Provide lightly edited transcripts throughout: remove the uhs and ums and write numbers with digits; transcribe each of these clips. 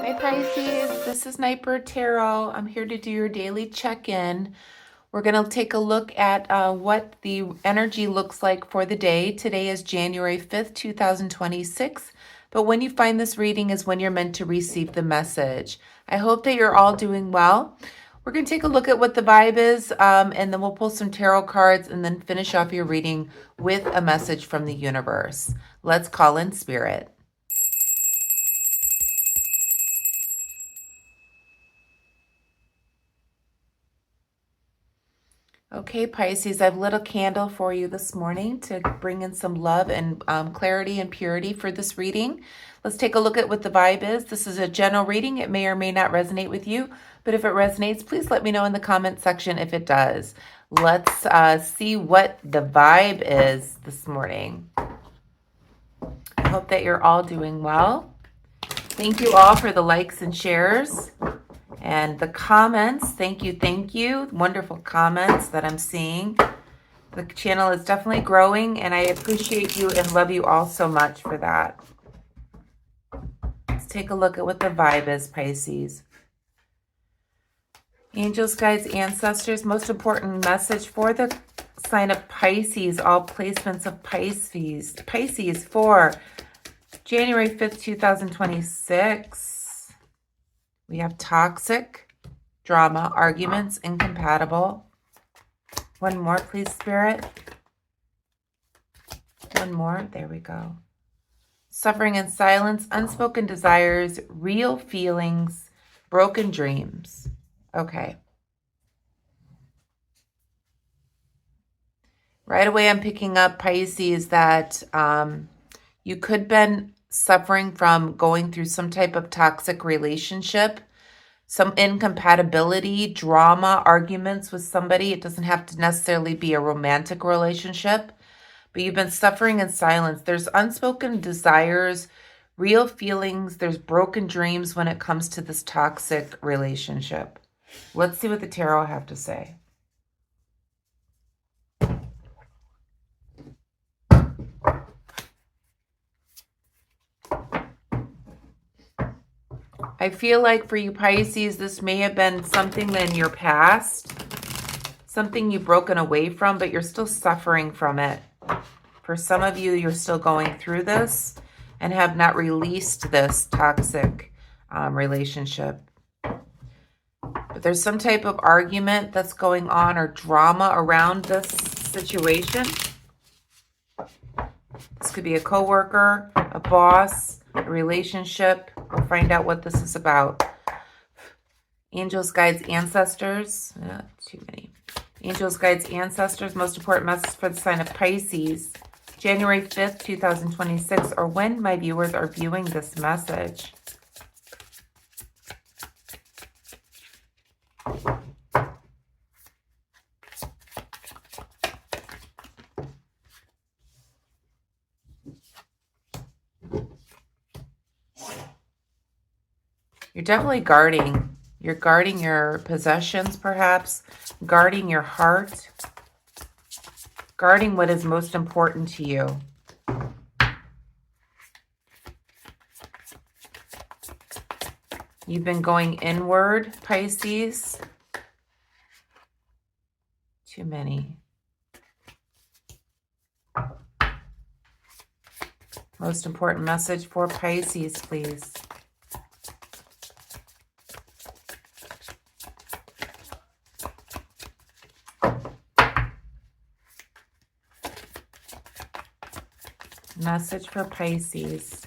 Hi Pisces, this is Night Bird Tarot. I'm here to do your daily check-in. We're going to take a look at what the energy looks like for the day. Today is January 5th, 2026. But when you find this reading is when you're meant to receive the message. I hope that you're all doing well. We're going to take a look at what the vibe is, and then we'll pull some tarot cards and then finish off your reading with a message from the universe. Let's call in spirit. Okay, Pisces, I've lit a candle for you this morning to bring in some love and clarity and purity for this reading. Let's take a look at what the vibe is. This is a general reading. It may or may not resonate with you, but if it resonates, please let me know in the comment section if it does. Let's see what the vibe is this morning. I hope that you're all doing well. Thank you all for the likes and shares. And the comments, thank you. Wonderful comments that I'm seeing. The channel is definitely growing, and I appreciate you and love you all so much for that. Let's take a look at what the vibe is, Pisces. Angels, guides, ancestors, most important message for the sign of Pisces, all placements of Pisces for January 5th, 2026. We have toxic, drama, arguments, incompatible. One more, please, Spirit. One more. There we go. Suffering and silence, unspoken desires, real feelings, broken dreams. Okay. Right away, I'm picking up, Pisces, that you could have been suffering from going through some type of toxic relationship, some incompatibility, drama, arguments with somebody. It doesn't have to necessarily be a romantic relationship, but you've been suffering in silence. There's unspoken desires, real feelings. There's broken dreams when it comes to this toxic relationship. Let's see what the tarot have to say. I feel like for you Pisces, this may have been something in your past, something you've broken away from, but you're still suffering from it. For some of you, you're still going through this and have not released this toxic relationship. But there's some type of argument that's going on or drama around this situation. This could be a coworker, a boss, a relationship. We'll find out what this is about. Angels, guides, ancestors. Too many. Angels, guides, ancestors. Most important message for the sign of Pisces. January 5th, 2026, or when my viewers are viewing this message. You're definitely guarding. You're guarding your possessions, perhaps. Guarding your heart. Guarding what is most important to you. You've been going inward, Pisces. Too many. Most important message for Pisces, please. Message for Pisces.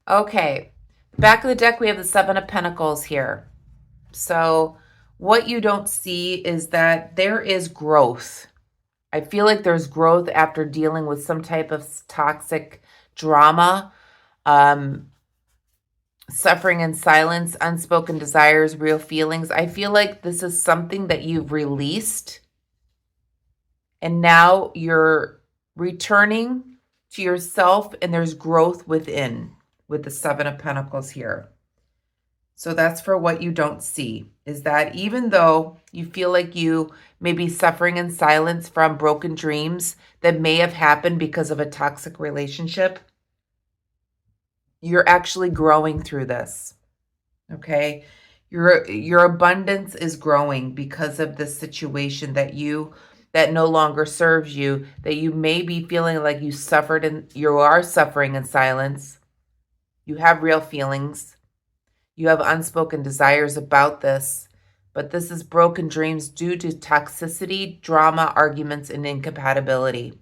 Okay, back of the deck, we have the Seven of Pentacles here. So what you don't see is that there is growth. I feel like there's growth after dealing with some type of toxic drama, suffering in silence, unspoken desires, real feelings. I feel like this is something that you've released, and now you're returning to yourself, and there's growth within with the Seven of Pentacles here. So that's for what you don't see, is that even though you feel like you may be suffering in silence from broken dreams that may have happened because of a toxic relationship, you're actually growing through this. Okay? Your abundance is growing because of this situation that no longer serves you, that you may be feeling like you are suffering in silence. You have real feelings. You have unspoken desires about this, but this is broken dreams due to toxicity, drama, arguments, and incompatibility.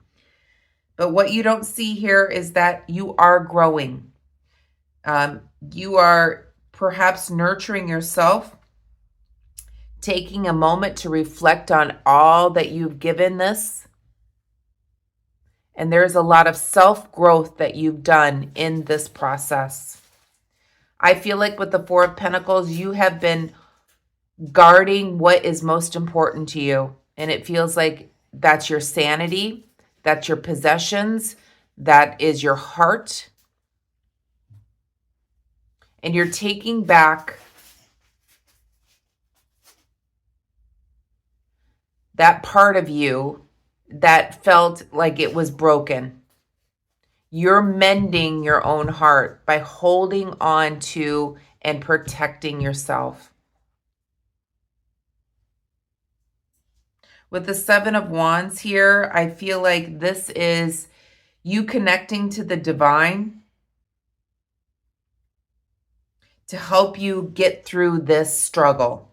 But what you don't see here is that you are growing. You are perhaps nurturing yourself, taking a moment to reflect on all that you've given this. And there's a lot of self-growth that you've done in this process. I feel like with the Four of Pentacles, you have been guarding what is most important to you. And it feels like that's your sanity, that's your possessions, that is your heart. And you're taking back that part of you that felt like it was broken. You're mending your own heart by holding on to and protecting yourself. With the Seven of Wands here, I feel like this is you connecting to the divine to help you get through this struggle.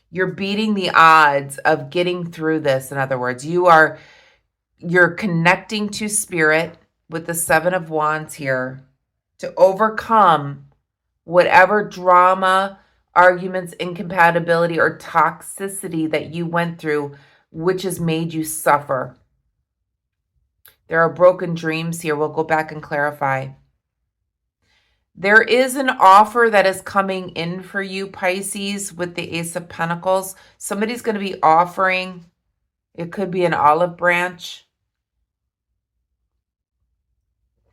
You're beating the odds of getting through this. In other words, you're connecting to spirit with the Seven of Wands here to overcome whatever drama, arguments, incompatibility, or toxicity that you went through, which has made you suffer. There are broken dreams here. We'll go back and clarify. There is an offer that is coming in for you, Pisces, with the Ace of Pentacles. Somebody's going to be offering, it could be an olive branch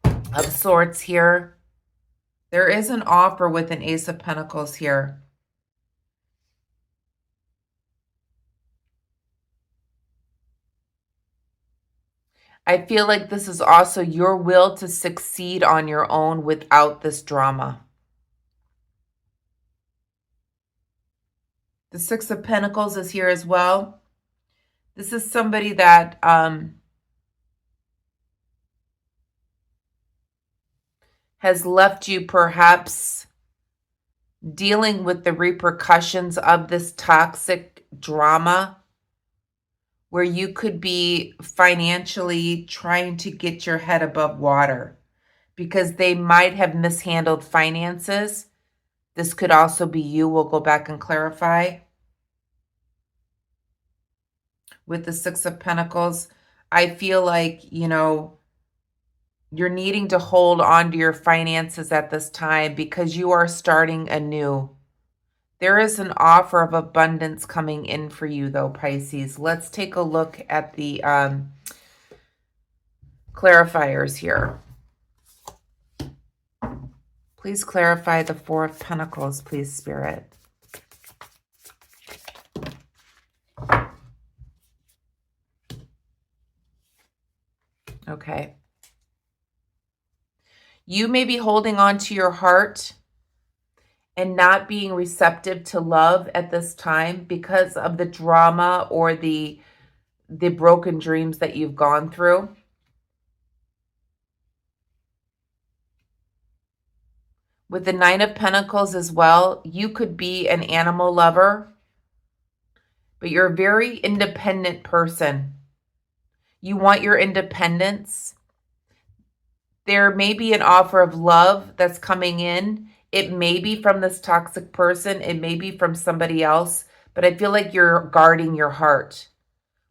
of sorts here. There is an offer with an Ace of Pentacles here. I feel like this is also your will to succeed on your own without this drama. The Six of Pentacles is here as well. This is somebody that has left you perhaps dealing with the repercussions of this toxic drama, where you could be financially trying to get your head above water because they might have mishandled finances. This could also be you. We'll go back and clarify. With the Six of Pentacles, I feel like, you're needing to hold on to your finances at this time because you are starting anew. There is an offer of abundance coming in for you, though, Pisces. Let's take a look at the clarifiers here. Please clarify the Four of Pentacles, please, Spirit. Okay. You may be holding on to your heart and not being receptive to love at this time because of the drama or the broken dreams that you've gone through. With the Nine of Pentacles as well, you could be an animal lover, but you're a very independent person. You want your independence. There may be an offer of love that's coming in. It may be from this toxic person. It may be from somebody else, but I feel like you're guarding your heart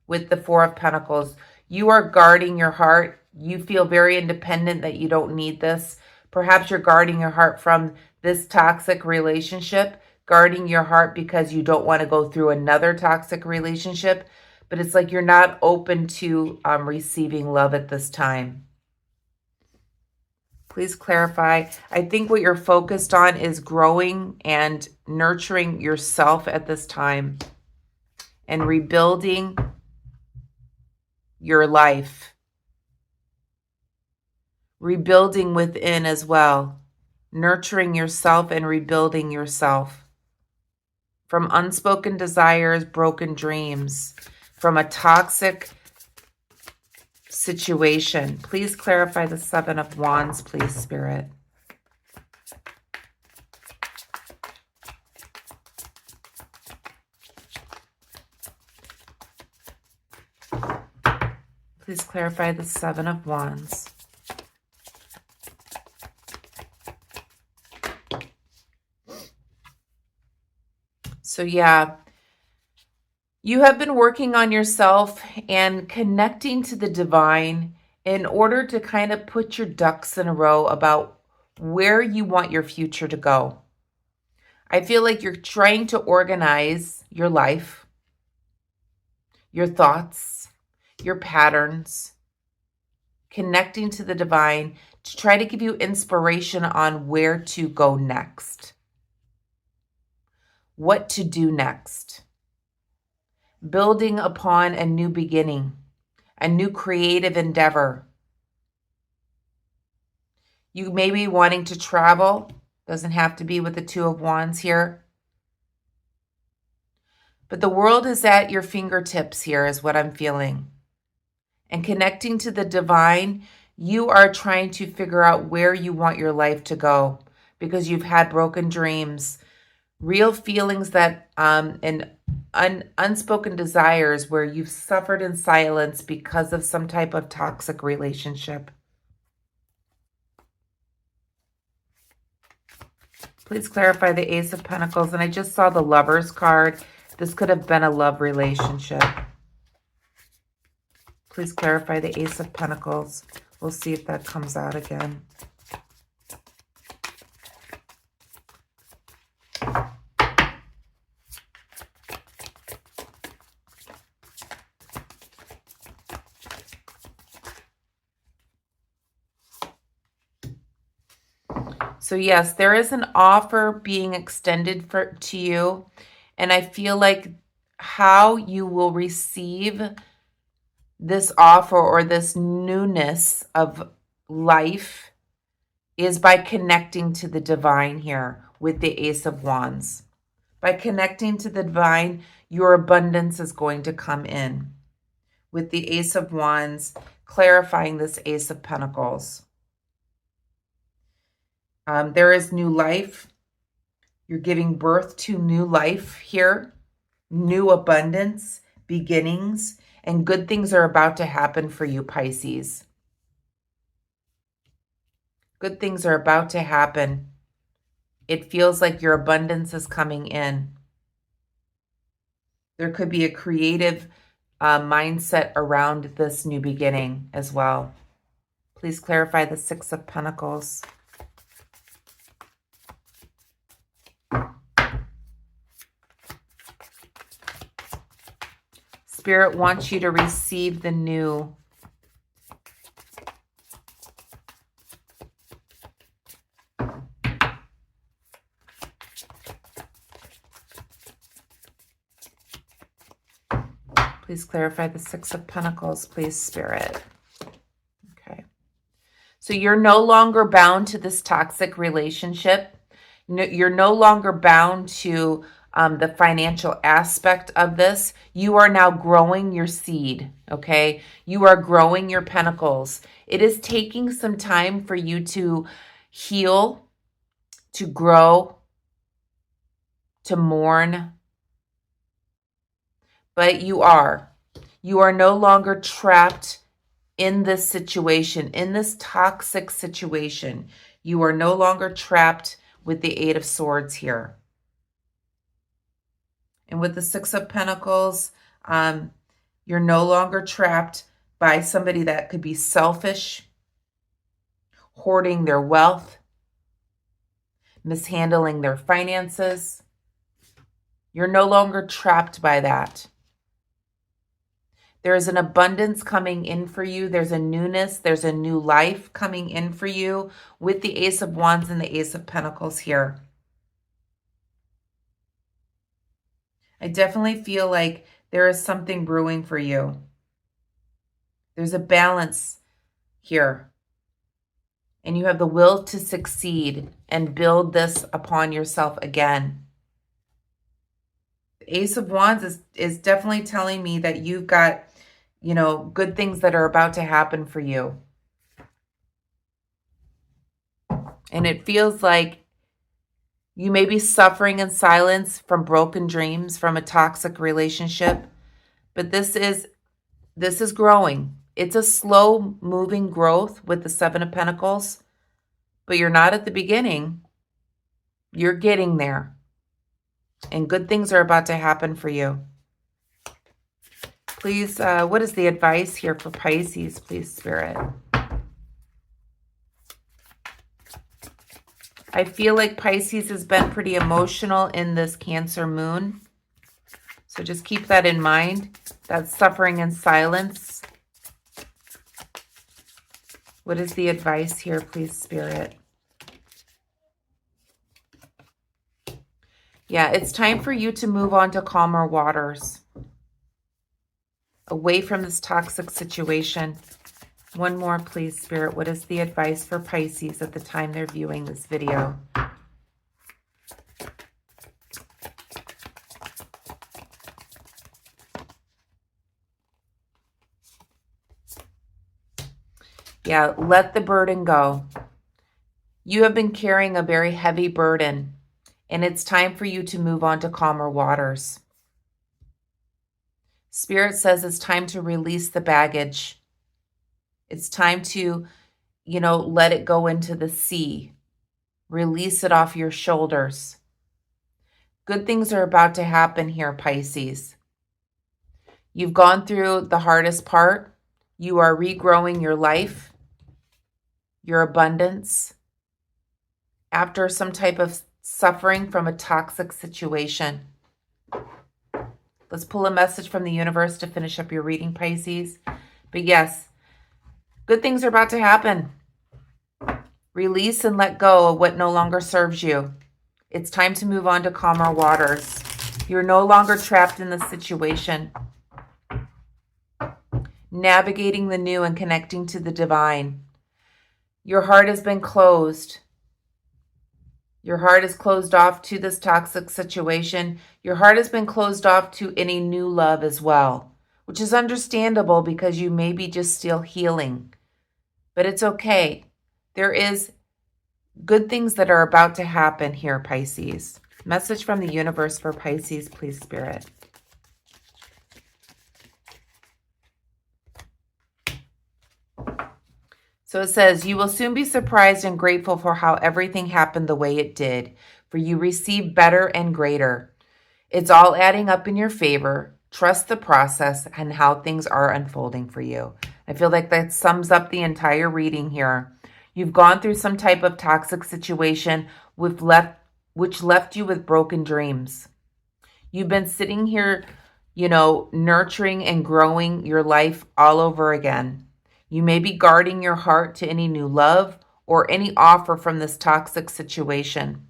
with the Four of Pentacles. You are guarding your heart. You feel very independent that you don't need this. Perhaps you're guarding your heart from this toxic relationship, guarding your heart because you don't want to go through another toxic relationship, but it's like you're not open to receiving love at this time. Please clarify. I think what you're focused on is growing and nurturing yourself at this time and rebuilding your life, rebuilding within as well, nurturing yourself and rebuilding yourself from unspoken desires, broken dreams, from a toxic situation. Please clarify the Seven of Wands, please, Spirit. Please clarify the Seven of Wands. So yeah, you have been working on yourself and connecting to the divine in order to kind of put your ducks in a row about where you want your future to go. I feel like you're trying to organize your life, your thoughts, your patterns, connecting to the divine to try to give you inspiration on where to go next, what to do next, building upon a new beginning, a new creative endeavor. You may be wanting to travel. Doesn't have to be with the Two of Wands here. But the world is at your fingertips here is what I'm feeling. And connecting to the divine, you are trying to figure out where you want your life to go because you've had broken dreams, real feelings that and unspoken desires where you've suffered in silence because of some type of toxic relationship. Please clarify the Ace of Pentacles. And I just saw the Lover's card. This could have been a love relationship. Please clarify the Ace of Pentacles. We'll see if that comes out again. So yes, there is an offer being extended to you. And I feel like how you will receive this offer or this newness of life is by connecting to the divine here with the Ace of Wands. By connecting to the divine, your abundance is going to come in. With the Ace of Wands, clarifying this Ace of Pentacles. There is new life. You're giving birth to new life here, new abundance, beginnings, and good things are about to happen for you, Pisces. Good things are about to happen. It feels like your abundance is coming in. There could be a creative mindset around this new beginning as well. Please clarify the Six of Pentacles. Spirit wants you to receive the new. Please clarify the Six of Pentacles, please, Spirit. Okay. So you're no longer bound to this toxic relationship. You're no longer bound to the financial aspect of this. You are now growing your seed, okay? You are growing your pentacles. It is taking some time for you to heal, to grow, to mourn. But you are no longer trapped in this situation, in this toxic situation. You are no longer trapped with the Eight of Swords here. And with the Six of Pentacles, you're no longer trapped by somebody that could be selfish, hoarding their wealth, mishandling their finances. You're no longer trapped by that. There's an abundance coming in for you. There's a newness. There's a new life coming in for you with the Ace of Wands and the Ace of Pentacles here. I definitely feel like there is something brewing for you. There's a balance here. And you have the will to succeed and build this upon yourself again. The Ace of Wands is definitely telling me that you've got, you know, good things that are about to happen for you. And it feels like you may be suffering in silence from broken dreams, from a toxic relationship, but this is growing. It's a slow moving growth with the Seven of Pentacles, but you're not at the beginning. You're getting there. And good things are about to happen for you. Please, what is the advice here for Pisces, please, Spirit? I feel like Pisces has been pretty emotional in this Cancer moon. So just keep that in mind. That's suffering in silence. What is the advice here, please, Spirit? Yeah, it's time for you to move on to calmer waters. Away from this toxic situation. One more, please, Spirit. What is the advice for Pisces at the time they're viewing this video? Yeah, let the burden go. You have been carrying a very heavy burden, and it's time for you to move on to calmer waters. Spirit says it's time to release the baggage. It's time to, you know, let it go into the sea. Release it off your shoulders. Good things are about to happen here, Pisces. You've gone through the hardest part. You are regrowing your life, your abundance, after some type of suffering from a toxic situation. Let's pull a message from the universe to finish up your reading, Pisces. But yes, good things are about to happen. Release and let go of what no longer serves you. It's time to move on to calmer waters. You're no longer trapped in this situation. Navigating the new and connecting to the divine. Your heart has been closed. Your heart is closed off to this toxic situation. Your heart has been closed off to any new love as well, which is understandable because you may be just still healing. But it's okay. There is good things that are about to happen here, Pisces. Message from the universe for Pisces, please, Spirit. So it says, you will soon be surprised and grateful for how everything happened the way it did, for you receive better and greater. It's all adding up in your favor. Trust the process and how things are unfolding for you. I feel like that sums up the entire reading here. You've gone through some type of toxic situation which left you with broken dreams. You've been sitting here, you know, nurturing and growing your life all over again. You may be guarding your heart to any new love or any offer from this toxic situation.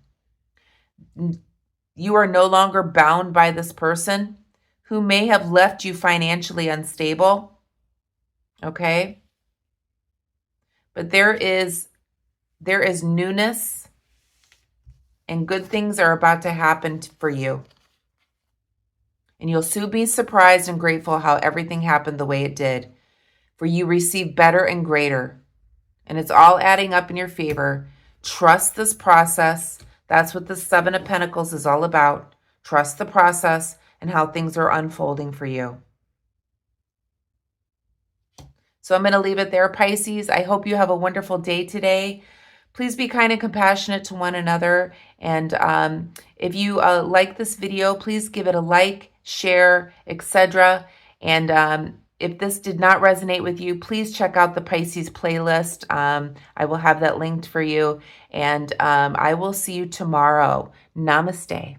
You are no longer bound by this person who may have left you financially unstable. Okay? But there is newness and good things are about to happen for you. And you'll soon be surprised and grateful how everything happened the way it did. For you receive better and greater. And it's all adding up in your favor. Trust this process. That's what the Seven of Pentacles is all about. Trust the process and how things are unfolding for you. So I'm going to leave it there, Pisces. I hope you have a wonderful day today. Please be kind and compassionate to one another. And if you like this video, please give it a like, share, etc. And if this did not resonate with you, please check out the Pisces playlist. I will have that linked for you. And I will see you tomorrow. Namaste.